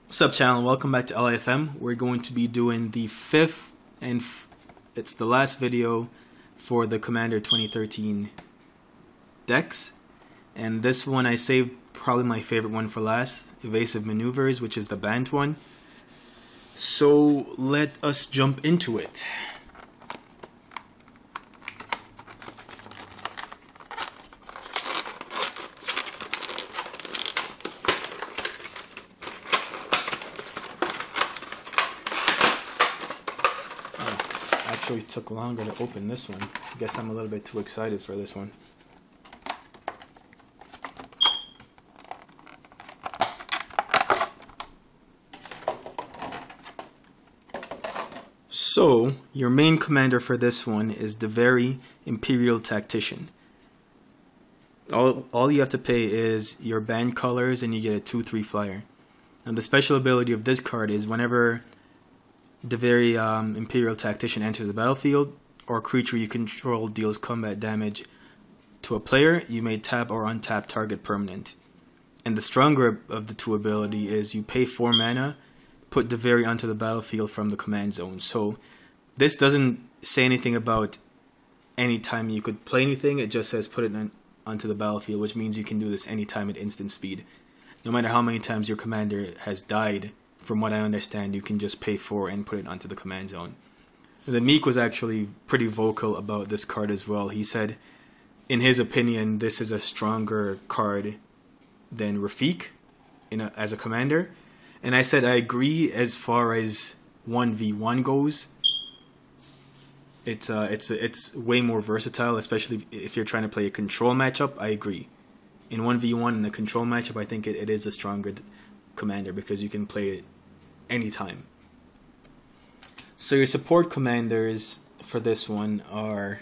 What's up, channel? Welcome back to LIFM. We're going to be doing the fifth and it's the last video for the Commander 2013 decks, and this one I saved probably my favorite one for last, Evasive Maneuvers, which is the banned one. So let us jump into it. Actually took longer to open this one. I guess I'm a little bit too excited for this one. So, your main commander for this one is Derevi, Empyrial Tactician. All you have to pay is your banned colors and you get a 2/3 flyer. And the special ability of this card is whenever Derevi Empyrial Tactician enters the battlefield, or a creature you control deals combat damage to a player, you may tap or untap target permanent. And the stronger of the two ability is you pay 4 mana, put Derevi onto the battlefield from the command zone. So this doesn't say anything about any time you could play anything, it just says put it onto the battlefield, which means you can do this anytime at instant speed. No matter how many times your commander has died, from what I understand, you can just pay 4 and put it onto the command zone. The Meek was actually pretty vocal about this card as well. He said, in his opinion, this is a stronger card than Rafik as a commander. And I said I agree as far as 1v1 goes. It's way more versatile, especially if you're trying to play a control matchup. I agree. In 1v1 in a control matchup, I think it is a stronger commander because you can play it anytime. So your support commanders for this one are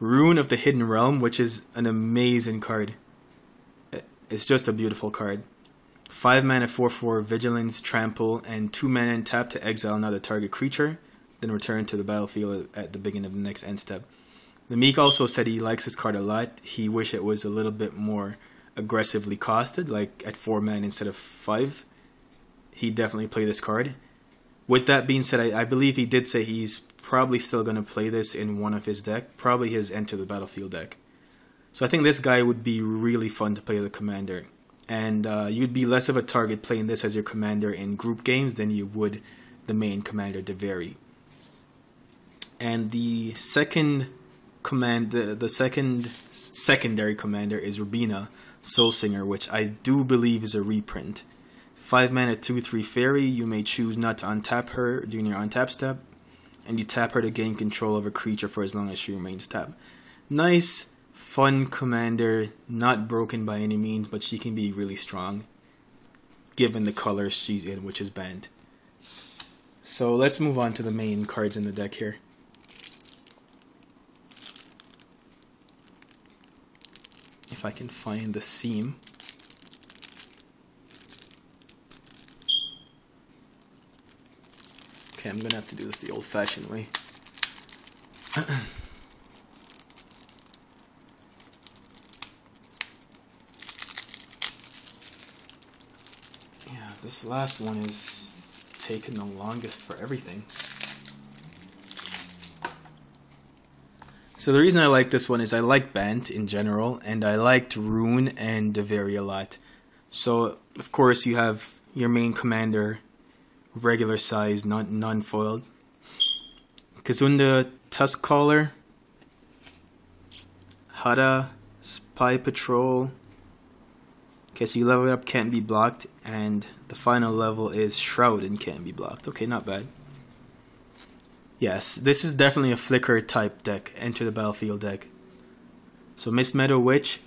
Ruon of the Hidden Realm, which is an amazing card. It's just a beautiful card. 5 mana 4/4 Vigilance, Trample, and 2 mana and tap to exile another target creature, then return to the battlefield at the beginning of the next end step. The Meek also said he likes this card a lot. He wish it was a little bit more aggressively costed, like at 4 mana instead of 5. He definitely play this card. With that being said, I believe he did say he's probably still going to play this in one of his deck, probably his Enter the Battlefield deck. So I think this guy would be really fun to play as a commander. And you'd be less of a target playing this as your commander in group games than you would the main commander, Derevi. And the second secondary commander is Rubinia Soulsinger, which I do believe is a reprint. 5 mana 2/3 fairy, you may choose not to untap her during your untap step, and you tap her to gain control of a creature for as long as she remains tapped. Nice, fun commander, not broken by any means, but she can be really strong, given the color she's in, which is banned. So let's move on to the main cards in the deck here. If I can find the seam. Okay, I'm gonna have to do this the old-fashioned way. Yeah, this last one is taking the longest for everything. So the reason I like this one is I like Bant in general, and I liked Roon and Derevi a lot. So, of course, you have your main commander, regular size, non-foiled. Kazunda Tuskcaller, Hada, Spy Patrol. Okay, so you level it up, can't be blocked, and the final level is Shroud and can't be blocked. Okay, not bad. Yes, this is definitely a Flicker type deck, Enter the Battlefield deck. So Mist Meadow Witch,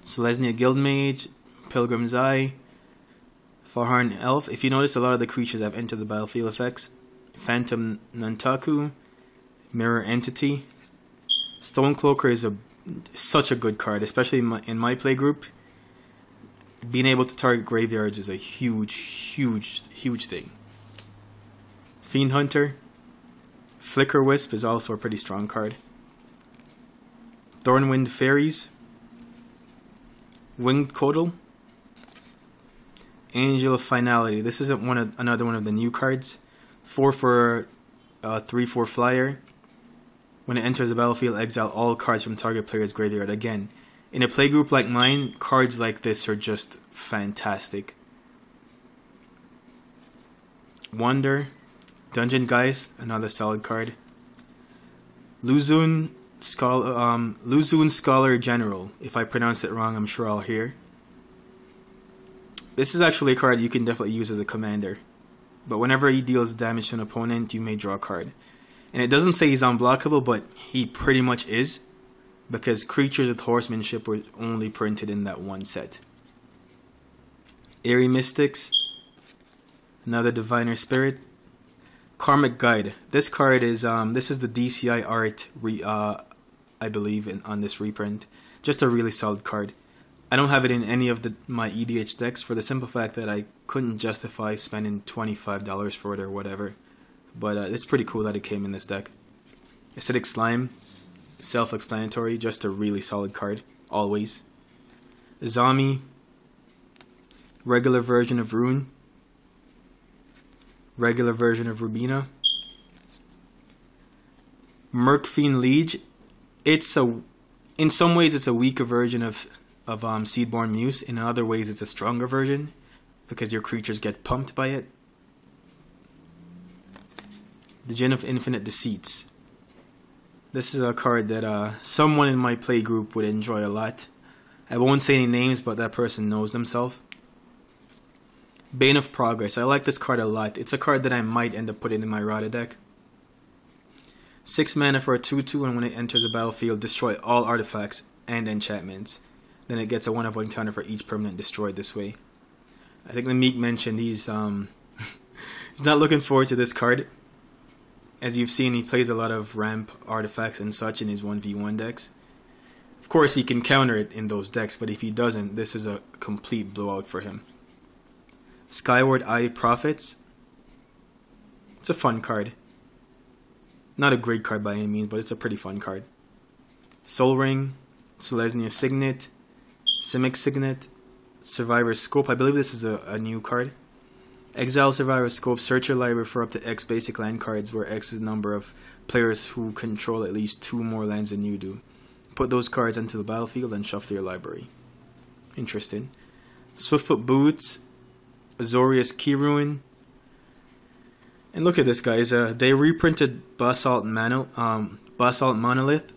Selesnya Guildmage, Pilgrim's Eye, Farharn Elf. If you notice, a lot of the creatures have Enter the Battlefield effects. Phantom Nantaku, Mirror Entity. Stonecloaker is such a good card, especially in my play group. Being able to target graveyards is a huge thing. Fiend Hunter. Flicker Wisp is also a pretty strong card. Thornwind Fairies. Winged Coatl. Angel of Finality. This isn't another one of the new cards. 4 for 3/4 flyer. When it enters the battlefield, exile all cards from target player's graveyard. Again, in a playgroup like mine, cards like this are just fantastic. Wonder, Dungeon Geist, another solid card. Luzun Scholar General. If I pronounce it wrong, I'm sure I'll hear. This is actually a card you can definitely use as a commander. But whenever he deals damage to an opponent, you may draw a card. And it doesn't say he's unblockable, but he pretty much is. Because creatures with horsemanship were only printed in that one set. Eerie Mystics. Another Diviner Spirit. Karmic Guide. This card is, this is the DCI art, I believe, on this reprint. Just a really solid card. I don't have it in any of my EDH decks for the simple fact that I couldn't justify spending $25 for it or whatever. But it's pretty cool that it came in this deck. Acidic Slime, self-explanatory, just a really solid card, always. Zami, regular version of Roon, regular version of Rubinia. Murkfiend Liege, in some ways it's a weaker version of Seedborn Muse. In other ways it's a stronger version because your creatures get pumped by it. The Gin of Infinite Deceits. This is a card that someone in my play group would enjoy a lot. I won't say any names, but that person knows themselves. Bane of Progress. I like this card a lot. It's a card that I might end up putting in my Rada deck. 6 mana for a 2/2, and when it enters the battlefield, destroy all artifacts and enchantments. Then it gets a 1/1 counter for each permanent destroyed this way. I think the Meek mentioned he's he's not looking forward to this card. As you've seen, he plays a lot of ramp artifacts and such in his 1v1 decks. Of course, he can counter it in those decks, but if he doesn't, this is a complete blowout for him. Skyward Eye Prophets. It's a fun card. Not a great card by any means, but it's a pretty fun card. Sol Ring, Selesnya Signet, Simic Signet, Survivor's Scope. I believe this is a new card. Exile Survivor's Scope, search your library for up to X basic land cards, where X is the number of players who control at least 2 more lands than you do. Put those cards into the battlefield and shuffle your library. Interesting. Swiftfoot Boots, Azorius Key Ruin. And look at this, guys. They reprinted Basalt Monolith,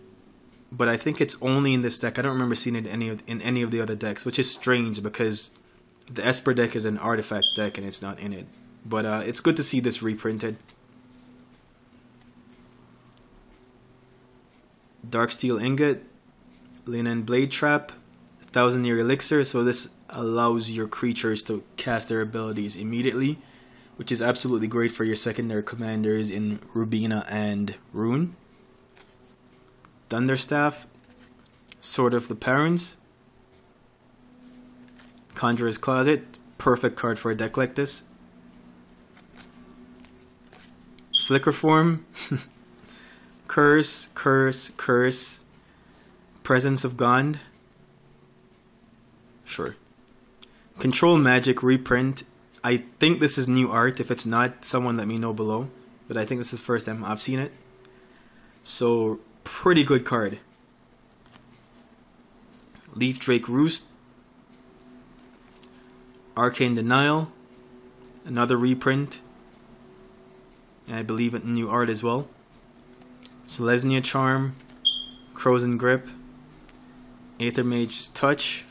but I think it's only in this deck. I don't remember seeing it in any of the other decks, which is strange because the Esper deck is an artifact deck and it's not in it. But it's good to see this reprinted. Darksteel Ingot, Linen Blade Trap, 1000-Year Elixir. So this allows your creatures to cast their abilities immediately, which is absolutely great for your secondary commanders in Rubinia and Roon. Thunderstaff, Sword of the Parents, Conjurer's Closet, perfect card for a deck like this. Flicker Form, Curse, Presence of Gond. Sure. Control Magic reprint. I think this is new art. If it's not, someone let me know below. But I think this is the first time I've seen it. So, pretty good card. Leaf Drake Roost, Arcane Denial, another reprint, and I believe it new art as well. Selesnya Charm, Frozen Grip, Aether Mage's Touch,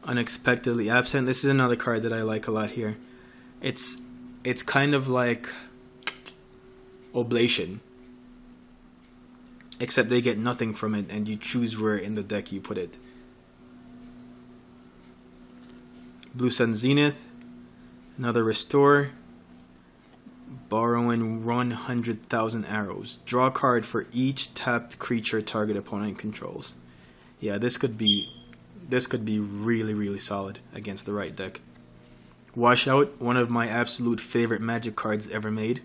Unexpectedly Absent. This is another card that I like a lot here. It's kind of like Oblation, except they get nothing from it and you choose where in the deck you put it. Blue Sun Zenith, another Restore, borrow and run 100,000 arrows. Draw a card for each tapped creature target opponent controls. Yeah, this could be really, really solid against the right deck. Washout, one of my absolute favorite Magic cards ever made,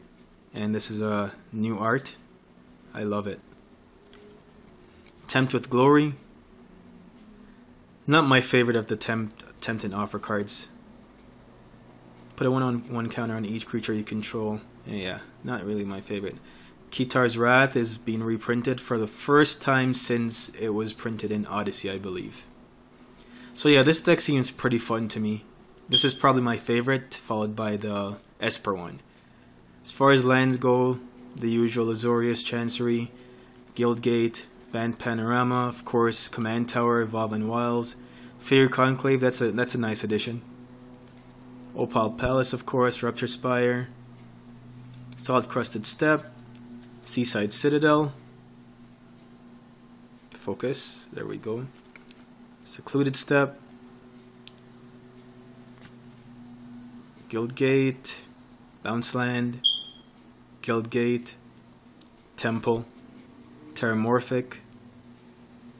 and this is a new art. I love it. Tempt with Glory. Not my favorite of the tempting offer cards. Put a 1/1 counter on each creature you control. Yeah, not really my favorite. Kitar's Wrath is being reprinted for the first time since it was printed in Odyssey, I believe. So yeah, this deck seems pretty fun to me. This is probably my favorite, followed by the Esper one. As far as lands go, the usual Azorius, Chancery, Guildgate, Band Panorama, of course, Command Tower, Evolving Wilds, Fear Conclave, that's a nice addition. Opal Palace, of course, Rupture Spire, Salt Crusted Steppe, Seaside Citadel, focus, there we go, Secluded Steppe, Guildgate, Bounce Land, Guildgate, Temple, Terramorphic,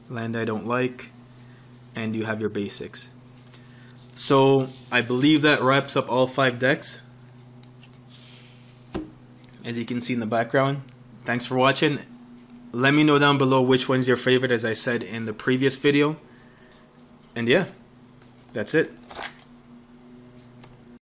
Land I Don't Like, and you have your basics. So I believe that wraps up all 5 decks. As you can see in the background. Thanks for watching. Let me know down below which one's your favorite, as I said in the previous video. And yeah, that's it.